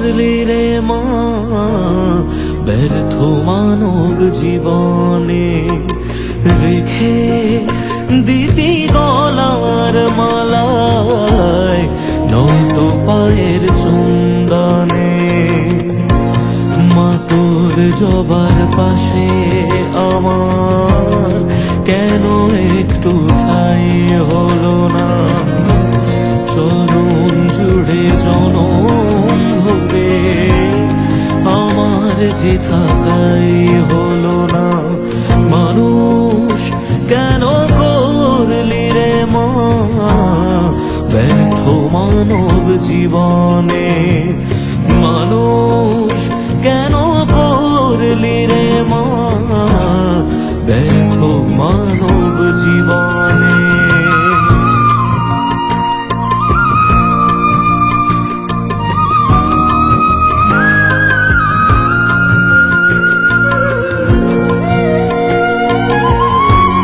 করলি রে মা ব্যর্থ মানব জীবনে, রেখে দিতি গলার মালায় নয়তো পায়ের চন্দনে। মা তোর জবার পাশে আমার কেন একটু ঠাই হলো না, চরণ জুড়ে জনম ভরে আমার যে থাকাই হলো না। মানুষ কেন করলি রে মা ব্যর্থ মানব জীবনে, মানুষ কেন করলি রে মা ব্যর্থ মানব জীবন।